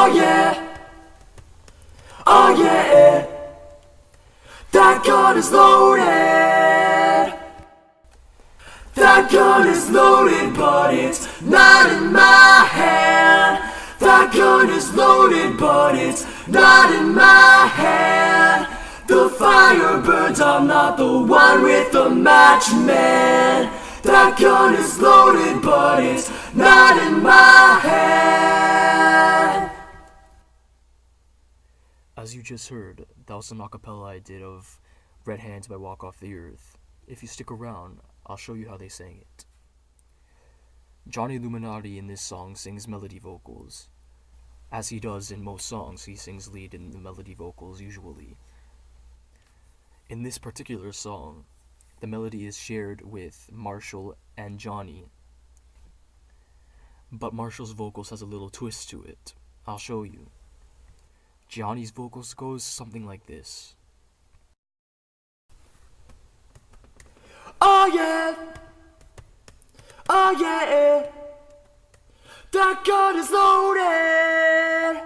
Oh yeah, oh yeah, that gun is loaded. That gun is loaded, but it's not in my hand. That gun is loaded, but it's not in my hand. The fire burns, I'm not the one with the match, man. That gun is loaded, but it's not in my hand. As you just heard, that was an acapella I did of Red Hands by Walk Off the Earth. If you stick around, I'll show you how they sang it. Johnny Illuminati in this song sings melody vocals. As he does in most songs, he sings lead in the melody vocals usually. In this particular song, the melody is shared with Marshall and Johnny. But Marshall's vocals has a little twist to it. I'll show you. Johnny's vocals goes something like this. Oh yeah, oh yeah, that gun is loaded.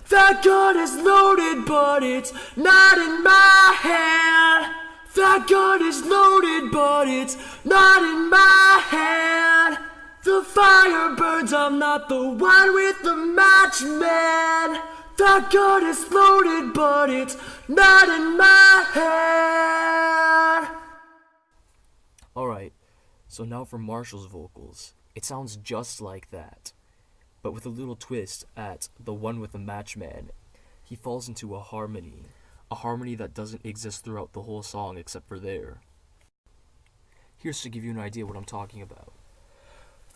That gun is loaded, but it's not in my hand. That gun is loaded, but it's not in my hand. The fire burns, I'm not the one with the match, man. That gun is loaded, but it's not in my hand. Alright, so now for Marshall's vocals. It sounds just like that, but with a little twist at the one with the match man. He falls into a harmony that doesn't exist throughout the whole song except for there. Here's to give you an idea what I'm talking about.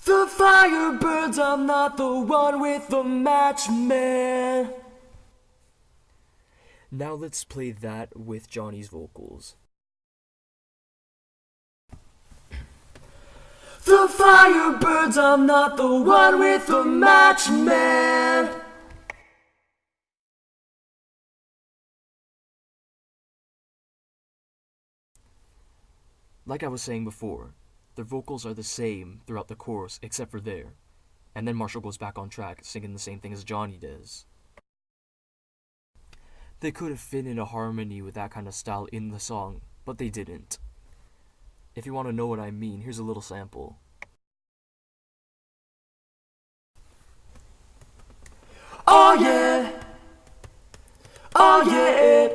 The fire burns, I'm not the one with the match, man. Now let's play that with Johnny's vocals. The fire burns, I'm not the one with the match, man. Like I was saying before, their vocals are the same throughout the chorus except for there. And then Marshall goes back on track singing the same thing as Johnny does. They could have fit in a harmony with that kind of style in the song, but they didn't. If you want to know what I mean, here's a little sample. Oh yeah, oh yeah,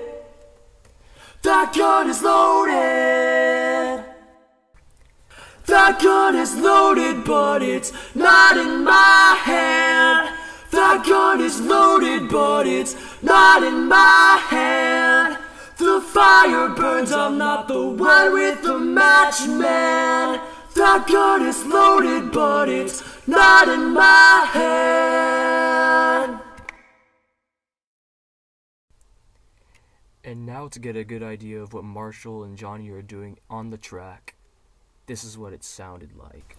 that gun is loaded. That gun is loaded, but it's not in my hand. That gun is loaded, but it's not in my hand. The fire burns, I'm not the one with the match, man. That gun is loaded, but it's not in my hand. And now to get a good idea of what Marshall and Johnny are doing on the track, this is what it sounded like.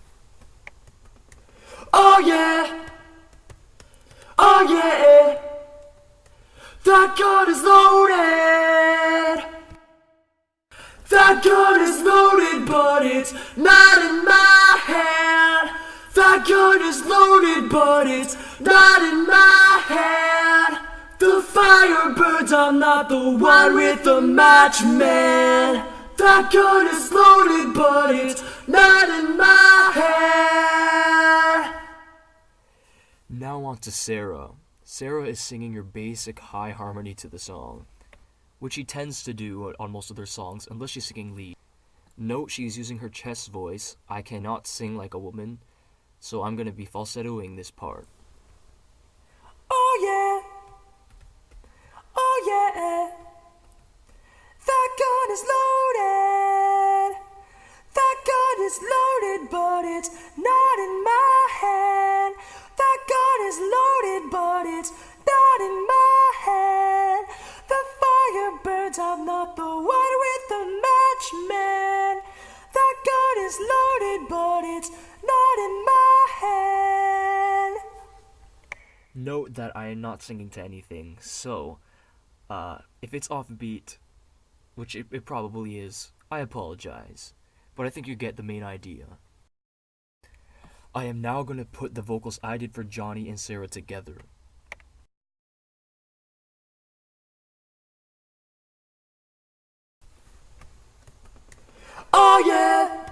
Oh yeah, oh yeah, that gun is loaded. That gun is loaded, but it's not in my hand. That gun is loaded, but it's not in my hand. The fire burns, I'm not the one with the match, man. That gun is loaded, but it's not in my hand. Now on to Sarah. Sarah is singing your basic high harmony to the song, which she tends to do on most of their songs unless she's singing lead. Note she's using her chest voice. I cannot sing like a woman, so I'm going to be falsettoing this part. Oh yeah, oh yeah, that gun is loaded. That gun is loaded, but it's not in my hand. That gun is loaded, but it's not in my hand. The fire burns, I'm not the one with the match, man. That gun is loaded, but it's not in my hand. Note that I am not singing to anything, so if it's offbeat, which it probably is, I apologize. But I think you get the main idea. I am now going to put the vocals I did for Johnny and Sarah together. Oh yeah,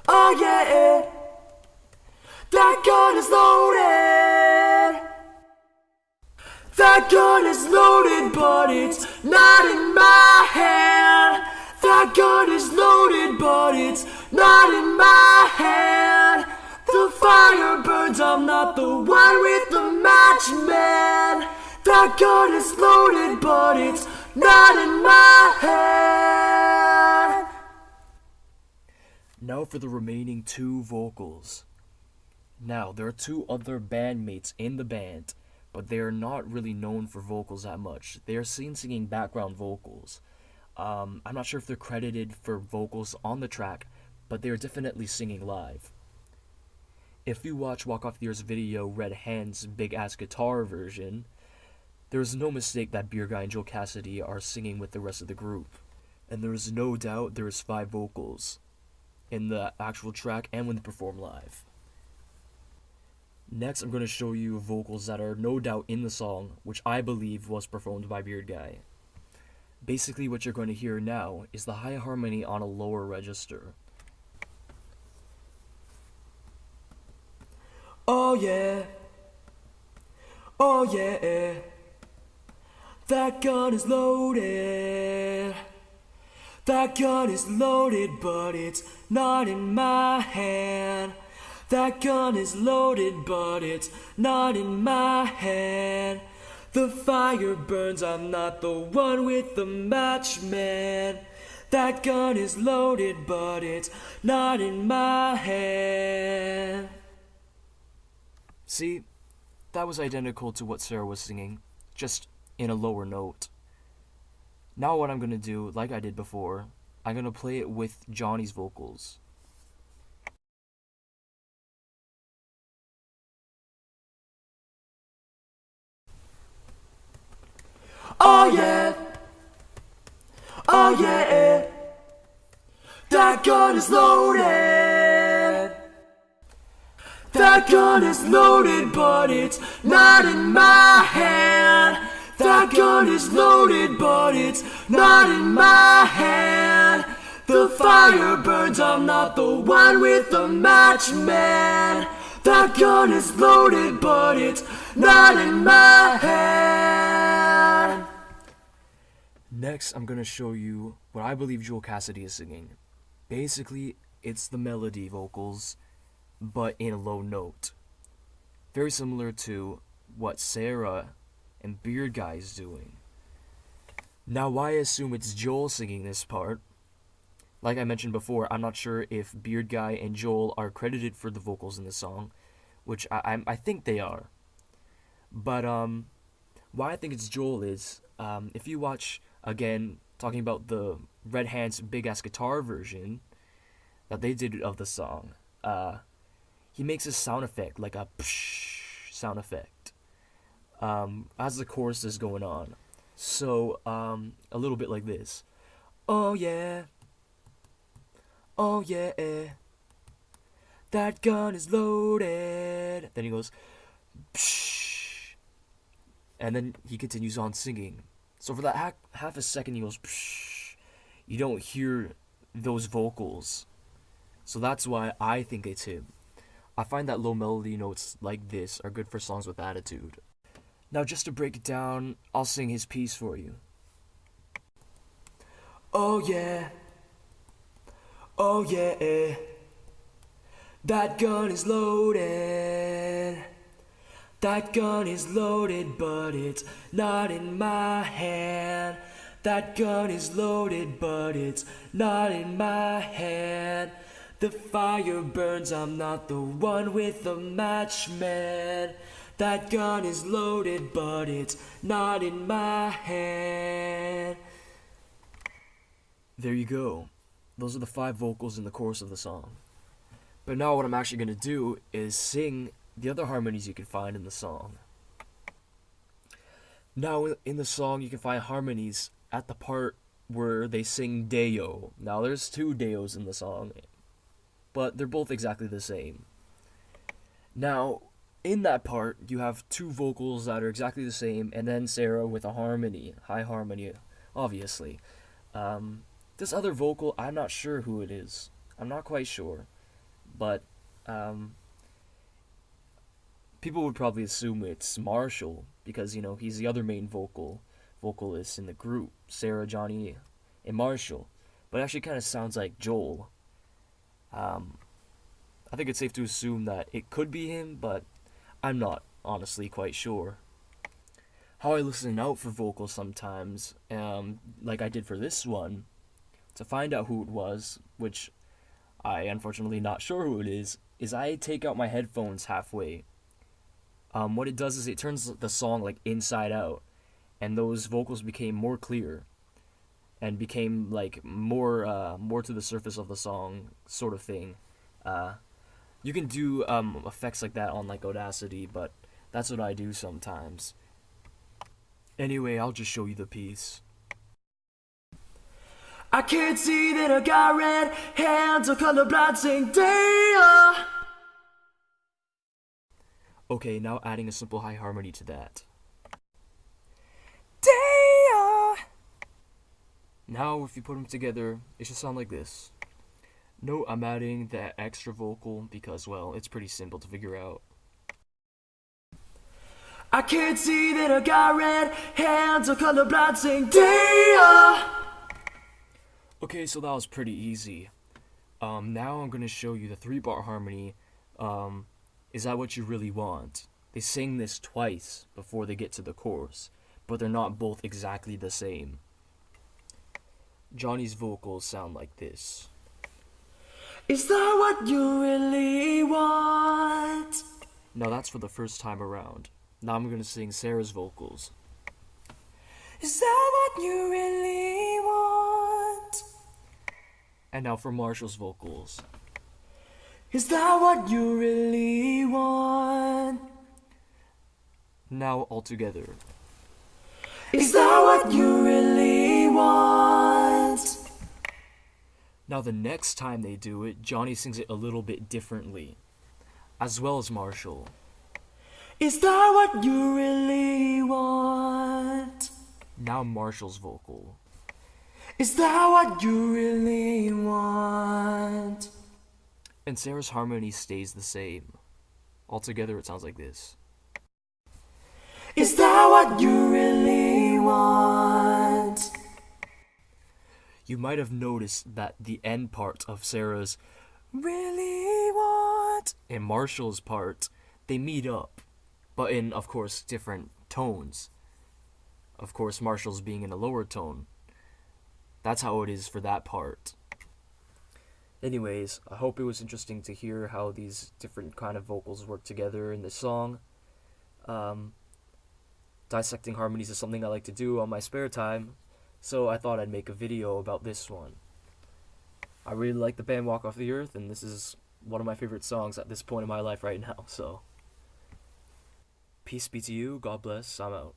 oh yeah, that gun is loaded. That gun is loaded, but it's not in my hand. That gun is loaded, but it's not in my hand. The fire burns, I'm not the one with the match, man. That gun is loaded, but it's not in my hand. Now for the remaining two vocals. Now, there are two other bandmates in the band, but they are not really known for vocals that much. They are seen singing background vocals. I'm not sure if they're credited for vocals on the track, but they are definitely singing live. If you watch Walk Off the Earth's video Red Hand's big ass guitar version, there is no mistake that Beard Guy and Joel Cassidy are singing with the rest of the group. And there is no doubt there is 5 vocals in the actual track and when they perform live. Next, I'm going to show you vocals that are no doubt in the song, which I believe was performed by Beard Guy. Basically, what you're going to hear now is the high harmony on a lower register. Oh yeah, oh yeah, that gun is loaded. That gun is loaded, but it's not in my hand. That gun is loaded, but it's not in my hand. The fire burns, I'm not the one with the match, man. That gun is loaded, but it's not in my hand. See, that was identical to what Sarah was singing, just in a lower note. Now what I'm going to do, like I did before, I'm going to play it with Johnny's vocals. Oh yeah, oh yeah, that gun is loaded. That gun is loaded, but it's not in my hand. That gun is loaded, but it's not in my hand. The fire burns, I'm not the one with the match, man. That gun is loaded, but it's not in my hand. Next, I'm going to show you what I believe Joel Cassidy is singing. Basically, it's the melody vocals, but in a low note. Very similar to what Sarah and Beard Guy is doing. Now, why I assume it's Joel singing this part? Like I mentioned before, I'm not sure if Beard Guy and Joel are credited for the vocals in the song, which I think they are. But why I think it's Joel is, if you watch, again, talking about the Red Hand's big ass guitar version that they did of the song, he makes a sound effect, like a psh sound effect, as the chorus is going on. So, a little bit like this. Oh yeah, oh yeah, that gun is loaded. Then he goes, psh, and then he continues on singing. So for that half a second he goes, psh, you don't hear those vocals. So that's why I think it's him. I find that low melody notes like this are good for songs with attitude. Now just to break it down, I'll sing his piece for you. Oh yeah, oh yeah, that gun is loaded. That gun is loaded, but it's not in my hand. That gun is loaded, but it's not in my hand. The fire burns, I'm not the one with the match, man. That gun is loaded, but it's not in my hand. There you go. Those are the 5 vocals in the chorus of the song. But now what I'm actually going to do is sing the other harmonies you can find in the song. Now in the song you can find harmonies at the part where they sing Deo. Now there's 2 Deos in the song, but they're both exactly the same. Now, in that part, you have two vocals that are exactly the same, and then Sarah with a harmony, high harmony, obviously. This other vocal, I'm not sure who it is. I'm not quite sure, but people would probably assume it's Marshall because he's the other main vocalist in the group, Sarah, Johnny, and Marshall. But it actually kind of sounds like Joel. I think it's safe to assume that it could be him, but I'm not honestly quite sure. How I listen out for vocals sometimes, like I did for this one, to find out who it was, which I unfortunately not sure who it is I take out my headphones halfway. What it does is it turns the song like inside out, and those vocals became more clear, and became like more to the surface of the song sort of thing. You can do effects like that on like Audacity, but that's what I do sometimes. Anyway, I'll just show you the piece. I can't see that I got red hands or colorblind sing day. Okay, now adding a simple high harmony to that. Day. Now, if you put them together, it should sound like this. Note I'm adding that extra vocal because, well, it's pretty simple to figure out. I can't see that I got red hands or colorblind sing day. Okay, so that was pretty easy. Now I'm gonna show you the 3-bar harmony. Is that what you really want? They sing this twice before they get to the chorus, but they're not both exactly the same. Johnny's vocals sound like this. Is that what you really want? Now that's for the first time around. Now I'm gonna sing Sarah's vocals. Is that what you really want? And now for Marshall's vocals. Is that what you really want? Now all together. Is that what you really want? Now the next time they do it, Johnny sings it a little bit differently, as well as Marshall. Is that what you really want? Now Marshall's vocal. Is that what you really want? And Sarah's harmony stays the same. Altogether it sounds like this. Is that what you really want? You might have noticed that the end part of Sarah's really want and Marshall's part, they meet up, but in, of course, different tones. Of course, Marshall's being in a lower tone. That's how it is for that part. Anyways, I hope it was interesting to hear how these different kind of vocals work together in this song. Dissecting harmonies is something I like to do on my spare time, so I thought I'd make a video about this one. I really like the band Walk Off the Earth, and this is one of my favorite songs at this point in my life right now, so peace be to you, God bless, I'm out.